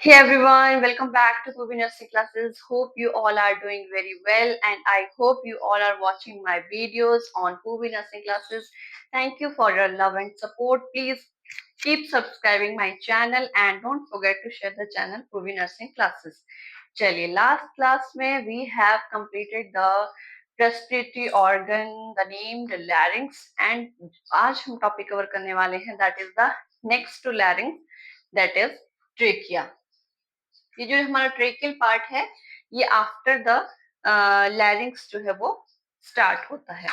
Hey everyone, welcome back to Kubi Nursing Classes. Hope you all are doing very well and I hope you all are watching my videos on Kubi Nursing Classes. Thank you for your love and support. Please keep subscribing my channel and don't forget to share the channel Kubi Nursing Classes. चलिए last class में we have completed the respiratory organ, the named larynx and आज हम topic cover करने वाले हैं that is the next to larynx, that is trachea. ये जो हमारा ट्रेकियल पार्ट है ये आफ्टर द लैरिंक्स जो है वो स्टार्ट होता है.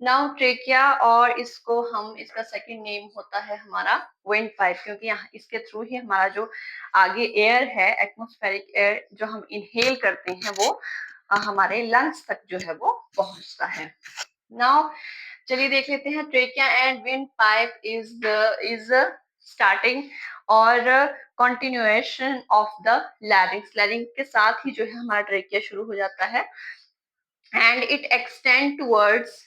नाउ ट्रेकिया और इसको हम इसका सेकंड नेम होता है हमारा विंड पाइप, क्योंकि यहाँ इसके थ्रू ही हमारा जो आगे एयर है एटमॉस्फेरिक एयर जो हम इनहेल करते हैं वो हमारे लंग्स तक जो है वो पहुंचता है. नाउ चलिए देख लेते हैं trachea and wind pipe is starting और continuation of the larynx. Larynx के साथ ही जो है हमारा ट्रेकिया शुरू हो जाता है and it extend towards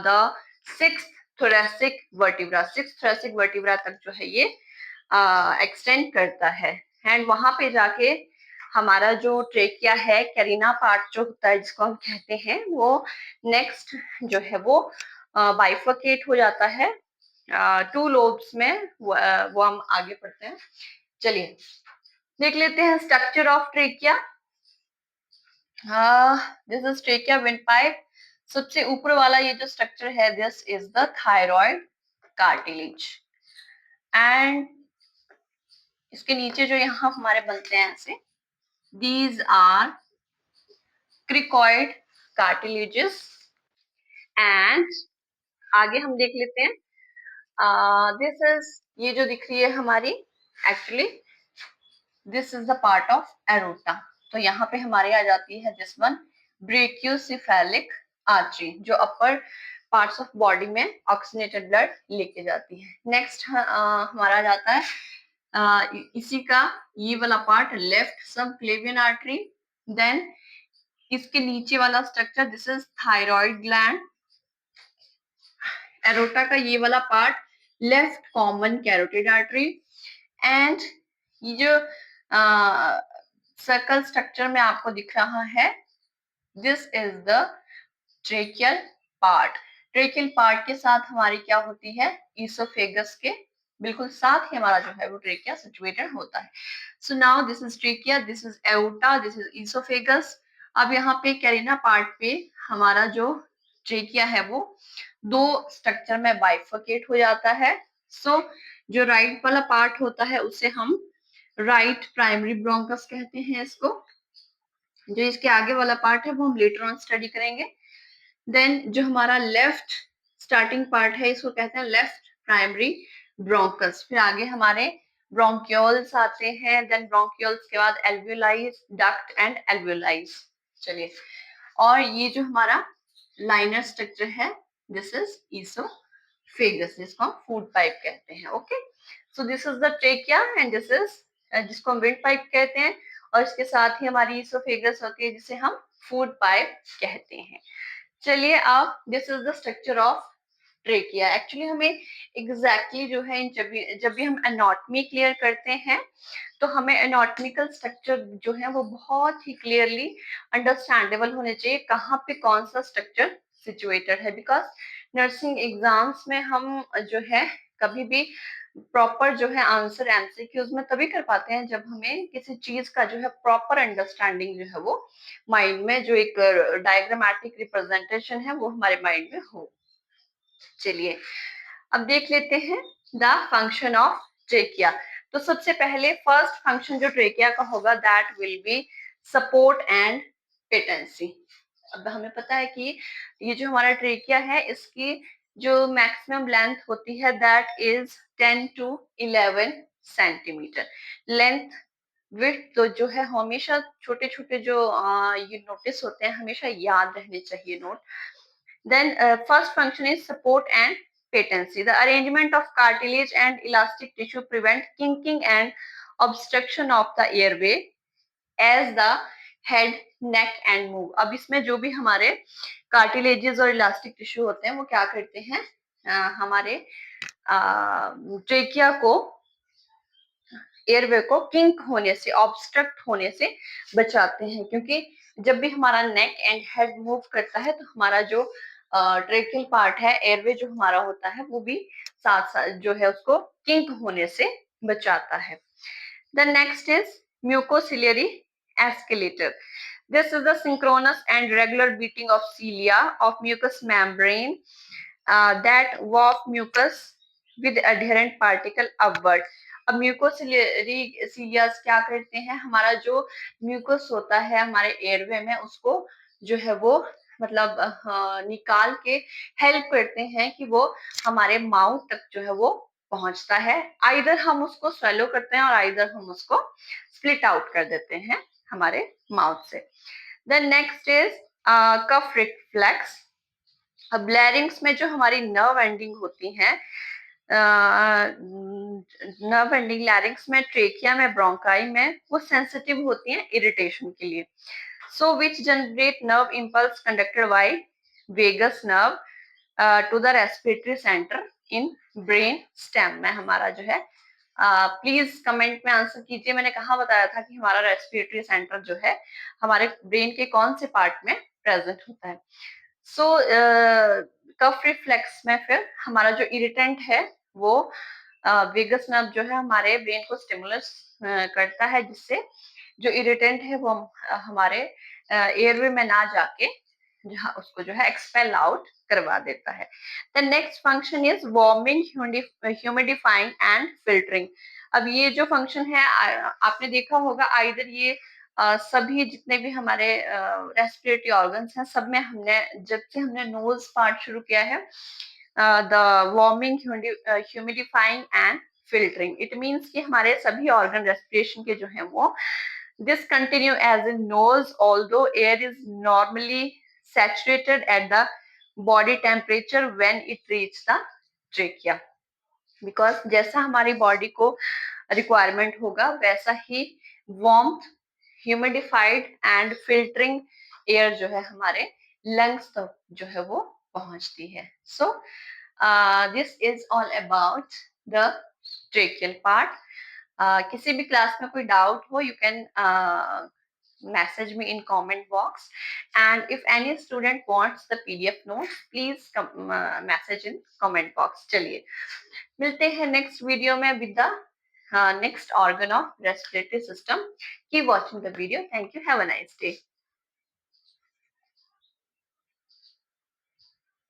the sixth thoracic vertebra. Sixth thoracic vertebra तक जो है ये एक्सटेंड करता है एंड वहां पे जाके हमारा जो ट्रेकिया है कैरिना पार्ट जो होता है जिसको हम कहते हैं वो नेक्स्ट जो है वो बाइफर्केट हो जाता है टू लोब्स में. वो हम आगे पढ़ते हैं. चलिए देख लेते हैं structure of trachea. This is trachea wind pipe. सबसे ऊपर वाला ये जो स्ट्रक्चर है this is the thyroid cartilage and इसके नीचे जो यहाँ हमारे बनते हैं ऐसे these are cricoid cartilages and आगे हम देख लेते हैं this is ये जो दिख रही है हमारी actually this is the part of aorta. तो यहाँ पे हमारे आ जाती है this one brachiocephalic artery जो अपर पार्ट्स ऑफ बॉडी में ऑक्सीनेटेड ब्लड लेके जाती है. नेक्स्ट हमारा जाता है इसी का ये वाला part left subclavian artery. Then इसके नीचे वाला structure this is thyroid gland. Aorta का ये वाला part left common carotid artery and ये जो सर्कल स्ट्रक्चर में आपको दिख रहा है this is the tracheal part. Tracheal part के साथ हमारी क्या होती है ईसोफेगस के बिल्कुल साथ ही हमारा जो है वो ट्रेकिया सिचुएटेड होता है. So now this is trachea, this is aorta, this is oesophagus. अब यहाँ पे कैरिना पार्ट पे हमारा जो ट्रेकिया है वो दो स्ट्रक्चर में बाइफर्केट हो जाता है. सो जो राइट वाला पार्ट होता है उसे हम राइट प्राइमरी ब्रोंकस कहते हैं इसको. जो इसके आगे वाला पार्ट है वो हम लेटर ऑन स्टडी करेंगे. देन जो हमारा लेफ्ट स्टार्टिंग पार्ट है इसको कहते हैं लेफ्ट प्राइमरी ब्रोंकस. फिर आगे हमारे ब्रोंक्यूल्स आते हैं. देन ब्रोंक्यूल्स के बाद एल्वियोलाइज डक्ट एंड एल्वियोलाइज. चलिए और ये जो हमारा लाइनर स्ट्रक्चर है दिस इज ईसोफेगस जिसको हम फूड पाइप कहते हैं. Okay so this is the trachea and this is जिसको हम विंड पाइप कहते हैं और इसके साथ ही हमारी ईसोफेगस होती है जिसे हम फूड पाइप कहते हैं. चलिए अब this is the structure of trachea. Actually हमें एग्जैक्टली जो है जब भी हम एनाटॉमी क्लियर करते हैं तो हमें एनाटॉमिकल स्ट्रक्चर जो है वो बहुत ही क्लियरली अंडरस्टैंडेबल होने चाहिए कहाँ पे कौन सा स्ट्रक्चर सिचुएटेड है. बिकॉज नर्सिंग एग्जाम्स में हम जो है कभी भी प्रॉपर जो है आंसर एमसीक्यूज में तभी कर पाते हैं जब हमें किसी चीज का जो है प्रॉपर अंडरस्टैंडिंग जो है वो माइंड में जो एक डायग्रामेटिक रिप्रेजेंटेशन है वो हमारे माइंड में हो. चलिए अब देख लेते हैं द फंक्शन ऑफ ट्रेकिया. तो सबसे पहले फर्स्ट फंक्शन जो ट्रेकिया का होगा that will be support and patency. अब हमें पता है कि ये जो हमारा ट्रेकिया है इसकी जो मैक्सिमम लेंथ होती है that is 10 to 11 centimetre length. Width तो जो है हमेशा छोटे छोटे जो ये नोटिस होते हैं हमेशा याद रहने चाहिए note. Then first function is support and patency. The arrangement of cartilage and elastic tissue prevent kinking and obstruction of the airway as the head, neck and move. अब इसमें जो भी हमारे cartilages और elastic tissue होते हैं वो क्या करते हैं हमारे ट्रेकिया को एयरवे को किंक होने से, ऑब्स्ट्रक्ट होने से बचाते हैं, क्योंकि जब भी हमारा नेक एंड हेड मूव करता है तो हमारा जो ट्रेकियल पार्ट है, एयरवे जो हमारा होता है, वो भी साथ साथ जो है उसको किंक होने से बचाता है। The next is mucociliary escalator. This is the synchronous and regular beating of cilia of mucous membrane that waft mucus with adherent particle upward. अब म्यूकोसिलियरी सीलियास क्या करते हैं, हमारा जो म्यूकस होता है हमारे एयरवे में, उसको जो है वो मतलब निकाल के हेल्प करते हैं कि वो हमारे माउथ तक जो है वो पहुंचता है। आइदर हम उसको स्वेलो करते हैं और आइदर हम उसको स्प्लिट आउट कर देते हैं हमारे माउथ से। The next is cough reflex. अब लैरिंग्स में जो हमारी नर्व एंडिंग होती है, नर्व एंडिंग लैरिंग्स में, ट्रेकिया में, ब्रोंकाई में, वो सेंसिटिव होती हैं इरिटेशन के लिए। So which generate nerve impulse conducted by vagus nerve to the respiratory centre in brain stem में हमारा जो है। प्लीज कमेंट में आंसर कीजिए, मैंने कहा बताया था कि हमारा रेस्पिरेटरी सेंटर जो है हमारे ब्रेन के कौन से पार्ट में प्रेजेंट होता है। सो कफ रिफ्लेक्स में फिर हमारा जो इरिटेंट है वो वेगस नर्व जो है हमारे ब्रेन को स्टिमुलस करता है, जिससे जो इरिटेंट है वो हमारे एयरवे में ना जाके जहाँ उसको जो है एक्सपेल आउट करवा देता है। The next function is warming, humidifying and filtering. अब ये जो फंक्शन है आपने देखा होगा, आइदर ये सभी जितने भी हमारे रेस्पिरेटरी ऑर्गन्स हैं, सब में हमने जब से हमने नोज पार्ट शुरू किया है, the warming, humidifying and filtering, it means कि हमारे सभी ऑर्गन रेस्पिरेशन के जो है वो this continue as in nose, although air is normally saturated at the body temperature when it reaches the trachea, because जैसा हमारी बॉडी को रिक्वायरमेंट होगा वैसा ही warmth, humidified and filtering air जो है हमारे लंग्स तक जो है वो पहुंचती है। So this is all about the tracheal part. किसी भी क्लास में कोई डाउट हो, you can message me in comment box, and if any student wants the PDF notes, please message in comment box। चलिए मिलते हैं नेक्स्ट वीडियो में with the next organ of respiratory system. Keep watching the video. Thank you, have a nice day.